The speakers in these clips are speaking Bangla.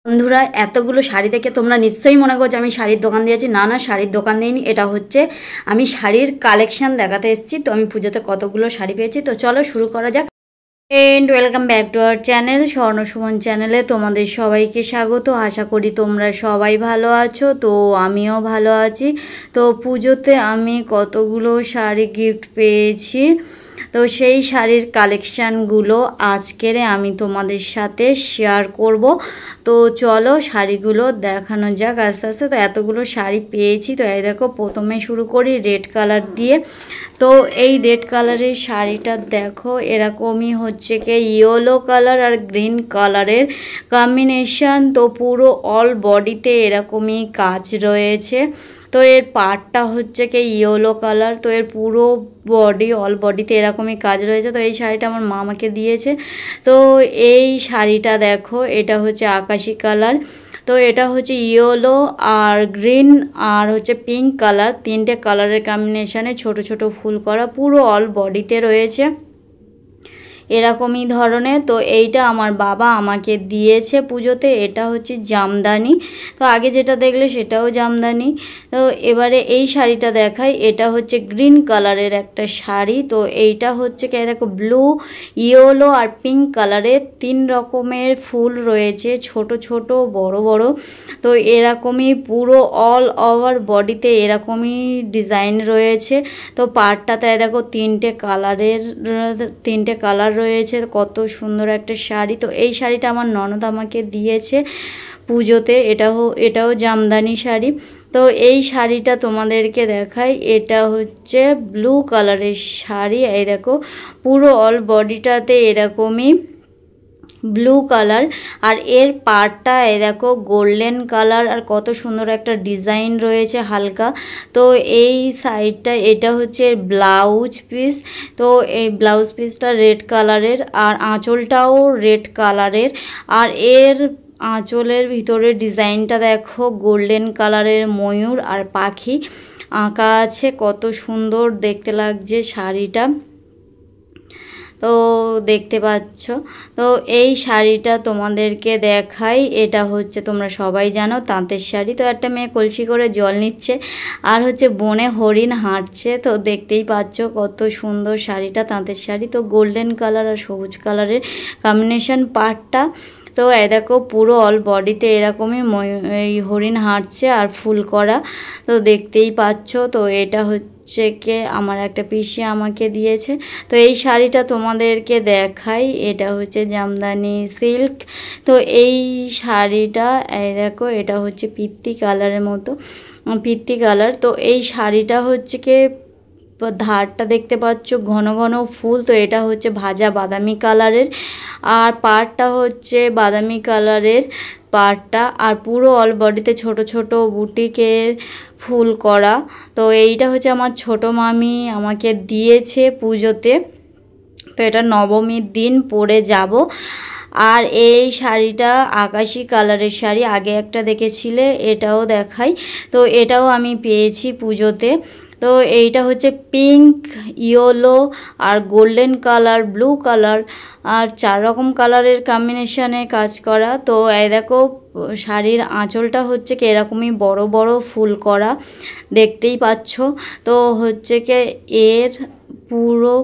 বন্ধুরা, এতগুলো শাড়ি দেখে তোমরা নিশ্চয়ই মনে করছো আমি শাড়ির দোকান দিয়েছি। না না, শাড়ির দোকান দিইনি, এটা হচ্ছে আমি শাড়ির কালেকশন দেখাতে এসেছি। তো আমি পুজোতে কতগুলো শাড়ি পেয়েছি, তো চলো শুরু করা যাক। And welcome back to our channel Swarna Suman চ্যানেলে তোমাদের সবাইকে স্বাগত। আশা করি তোমরা সবাই ভালো আছো, তো আমিও ভালো আছি। তো পুজোতে আমি কতগুলো শাড়ি গিফট পেয়েছি, তো সেই শাড়ির কালেকশানগুলো আজকের আমি তোমাদের সাথে শেয়ার করব। তো চলো শাড়িগুলো দেখানো যাক আস্তে আস্তে। তো এতগুলো শাড়ি পেয়েছি, তো এই দেখো প্রথমে শুরু করি রেড কালার দিয়ে। তো এই রেড কালারের শাড়িটা দেখো এরকমই হচ্ছে কি ইয়েলো কালার আর গ্রিন কালারের কম্বিনেশন। তো পুরো অল বডিতে এরকমই কাজ রয়েছে। তো এর পার্টটা হচ্ছে কি ইয়েলো কালার, তো এর পুরো বডি অল বডিতে এরকমই কাজ রয়েছে। তো এই শাড়িটা আমার মা আমাকে দিয়েছে। তো এই শাড়িটা দেখো এটা হচ্ছে আকাশি কালার। তো এটা হচ্ছে ইয়েলো আর গ্রিন আর হচ্ছে পিঙ্ক কালার, তিনটে কালারের কম্বিনেশানে ছোট ছোট ফুল করা, পুরো অল বডিতে রয়েছে এরকমই ধরনের। তো এইটা আমার বাবা আমাকে দিয়েছে পুজোতে। এটা হচ্ছে জামদানি, তো আগে যেটা দেখলে সেটাও জামদানি। তো এবারে এই শাড়িটা দেখাই, এটা হচ্ছে গ্রিন কালারের একটা শাড়ি। তো এইটা হচ্ছে কে দেখো ব্লু, ইয়েলো আর পিঙ্ক কালারের তিন রকমের ফুল রয়েছে, ছোট ছোট বড় বড়। তো এরকমই পুরো অল ওভার বডিতে এরকমই ডিজাইন রয়েছে। তো পাড়টাতে দেখো তিনটে কালার রয়েছে, কত সুন্দর একটা শাড়ি। তো এই শাড়িটা আমার ননদ আমাকে দিয়েছে পুজোতে। এটাও জামদানি শাড়ি। তো এই শাড়িটা তোমাদেরকে দেখাই, এটা হচ্ছে ব্লু কালারের শাড়ি। এই দেখো পুরো অল বডিটাতে এরকমই ব্লু কালার, আর এর পাড়টা এই দেখো গোল্ডেন কালার, আর কত সুন্দর একটা ডিজাইন রয়েছে হালকা। তো এই সাইডটা এটা হচ্ছে ব্লাউজ পিস। তো এই ব্লাউজ পিসটা রেড কালারের, আর আঁচলটাও রেড কালারের। আর এর আঁচলের ভিতরে ডিজাইনটা দেখো গোল্ডেন কালারের ময়ূর আর পাখি আঁকা আছে, কত সুন্দর দেখতে লাগছে শাড়িটা, তো দেখতে পাচ্ছ। তো এই শাড়িটা তোমাদেরকে দেখাই, এটা হচ্ছে তোমরা সবাই জানো তাঁতের শাড়ি। তো একটা মেয়ে কলসি করে জল নিচ্ছে, আর হচ্ছে বনে হরিণ হাঁটছে। তো দেখতেই পাচ্ছ কত সুন্দর শাড়িটা, তাঁতের শাড়ি। তো গোল্ডেন কালার আর সবুজ কালারের কম্বিনেশন পাড়টা। তো এই দেখো পুরো অল বডিতে এরকমই এই হরিণ হাঁটছে আর ফুল করা, তো দেখতেই পাচ্ছ। তো এটা হচ্ছে কে আমার একটা পিসি আমাকে দিয়েছে। তো এই শাড়িটা তোমাদেরকে দেখাই, এটা হচ্ছে জামদানি সিল্ক। তো এই শাড়িটা এই দেখো এটা হচ্ছে পিত্তি কালারের মতো, পিত্তি কালার। তো এই শাড়িটা হচ্ছে কে ধারটা দেখতে পাচ্ছ ঘন ঘন ফুল। তো এটা হচ্ছে ভাজা বাদামি কালারের, আর পাড়টা হচ্ছে বাদামি কালারের পাড়টা, আর পুরো অল বডিতে ছোট ছোট বুটিকের ফুল করা। তো এইটা হচ্ছে আমার ছোট মামি আমাকে দিয়েছে পুজোতে। তো এটা নবমীর দিন পরে যাব। আর এই শাড়িটা আকাশি কালারের শাড়ি, আগে একটা দেখেছিলে, এটাও দেখাই। তো এটাও আমি পেয়েছি পুজোতে। তো এইটা হচ্ছে পিঙ্ক, ইয়েলো আর গোল্ডেন কালার, ব্লু কালার, আর 4 রকম কালারের কম্বিনেশানে কাজ করা। তো এই দেখো শাড়ির আঁচলটা হচ্ছে কি এরকমই বড় বড় ফুল করা, দেখতেই পাচ্ছ। তো হচ্ছে কি এর পুরো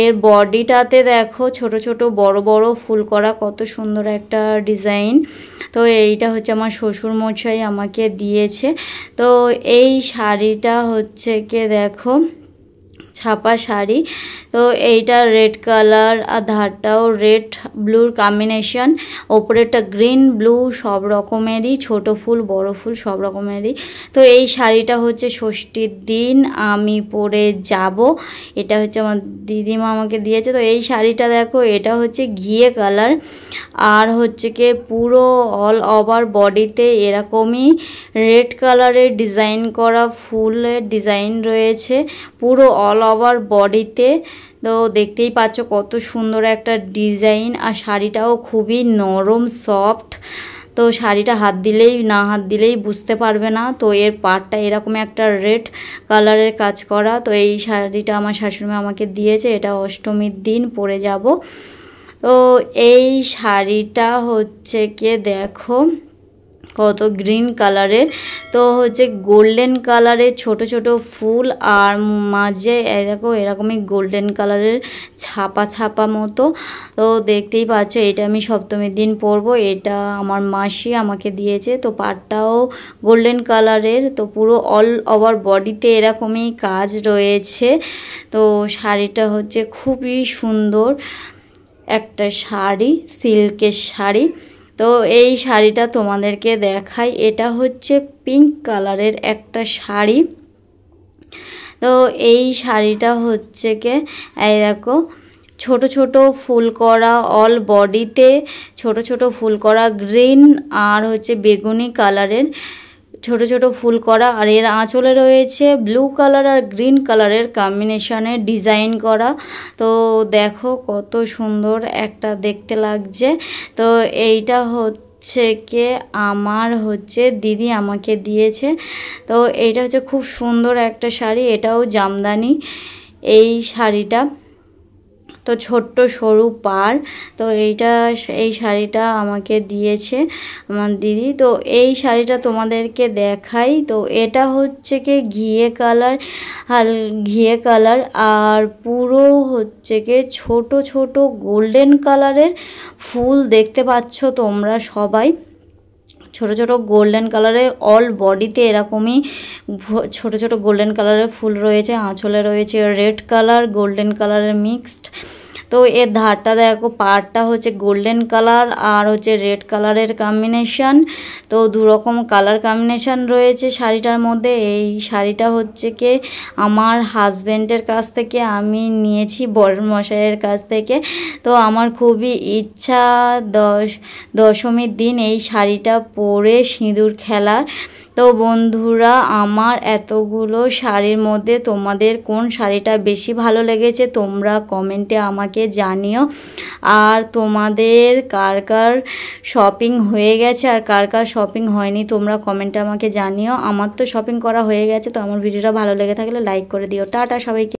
এর বডিটাতে দেখো ছোট ছোট বড় বড় ফুল করা, কত সুন্দর একটা ডিজাইন। তো এইটা হচ্ছে আমার শ্বশুর মশাই আমাকে দিয়েছে। তো এই শাড়িটা হচ্ছে কি দেখো ছাপা শাড়ি। তো এইটা রেড কালার, আর ধারটাও রেড ব্লুর কম্বিনেশন, ওপরেরটা গ্রিন ব্লু, সব রকমেরই ছোট ফুল বড় ফুল সব রকমেরই। তো এই শাড়িটা হচ্ছে ষষ্ঠীর দিন আমি পরে যাব, এটা হচ্ছে আমার দিদিমা আমাকে দিয়েছে। তো এই শাড়িটা দেখো এটা হচ্ছে ঘিয়ে কালার, আর হচ্ছে কি পুরো অল ওভার বডিতে এরকমই রেড কালারের ডিজাইন করা ফুলের ডিজাইন রয়েছে পুরো অল ওভার বডিতে। তো দেখতেই পাচ্ছ কত সুন্দর একটা ডিজাইন, আর শাড়িটাও খুবই নরম সফট। তো শাড়িটা হাত দিলেই বুঝতে পারবে না। তো এর পাড়টা এরকম একটা রেড কালারের কাজ করা। তো এই শাড়িটা আমার শাশুড়ি মা আমাকে দিয়েছে, এটা অষ্টমীর দিন পরে যাব। তো এই শাড়িটা হচ্ছে কি দেখো কত গ্রিন কালারের, তো হচ্ছে গোল্ডেন কালারের ছোট ছোট ফুল, আর মাঝে দেখো এরকমই গোল্ডেন কালারের ছাপা ছাপা মতো। তো দেখতেই পাচ্ছ এটা আমি সপ্তমীর দিন পরবো। এটা আমার মাসি আমাকে দিয়েছে। তো পাড়টাও গোল্ডেন কালারের, তো পুরো অল ওভার বডিতে এরকমই কাজ রয়েছে। তো শাড়িটা হচ্ছে খুবই সুন্দর একটা শাড়ি, সিল্কের শাড়ি। তো এই শাড়িটা তোমাদেরকে দেখাই। এটা হচ্ছে পিঙ্ক কালারের একটা শাড়ি। তো এই শাড়িটা হচ্ছে কে এই দেখো ছোট ছোট ফুল করা, অল বডিতে ছোট ছোট ফুল করা গ্রিন আর হচ্ছে বেগুনি কালারের ছোট ছোট ফুল করা, আর এর আঁচলে রয়েছে ব্লু কালার আর গ্রিন কালারের কম্বিনেশনে ডিজাইন করা। তো দেখো কত সুন্দর একটা দেখতে লাগছে। তো এইটা হচ্ছে কি আমার হচ্ছে দিদি আমাকে দিয়েছে। তো এইটা হচ্ছে খুব সুন্দর একটা শাড়ি, এটাও জামদানি এই শাড়িটা। তো ছোট্ট সরু পাড়। তো এই শাড়িটা আমাকে দিয়েছে আমার দিদি। তো এই শাড়িটা তোমাদেরকে দেখাই। তো এটা হচ্ছে কি ঘিয়ে কালার আর পুরো হচ্ছে কি ছোট ছোট গোল্ডেন কালারের ফুল দেখতে পাচ্ছ তোমরা সবাই। ছোট ছোট গোল্ডেন কালারের অল বডিতে এরকমই ছোট ছোট গোল্ডেন কালারের ফুল রয়েছে। আঁচলে রয়েছে রেড কালার গোল্ডেন কালারের মিক্সড। তো এর ধারটা দেখো, পাড়টা হচ্ছে গোল্ডেন কালার আর হচ্ছে রেড কালারের কম্বিনেশন। তো দুরকম কালার কম্বিনেশন রয়েছে শাড়িটার মধ্যে। এই শাড়িটা হচ্ছে কি আমার হাজব্যান্ডের কাছ থেকে আমি নিয়েছি, বরের মশাইয়ের কাছ থেকে। তো আমার খুবই ইচ্ছা দশমীর দিন এই শাড়িটা পরে সিঁদুর খেলার। তো বন্ধুরা, আমার এতগুলো শাড়ির মধ্যে তোমাদের কোন শাড়িটা বেশি ভালো লেগেছে তোমরা কমেন্টে আমাকে জানিও। আর তোমাদের কার কার শপিং হয়ে গেছে আর কার কার শপিং হয়নি তোমরা কমেন্টে আমাকে জানিও। আমার তো শপিং করা হয়ে গেছে। তো আমার ভিডিওটা ভালো লেগে থাকলে লাইক করে দিও। টাটা সবাইকে।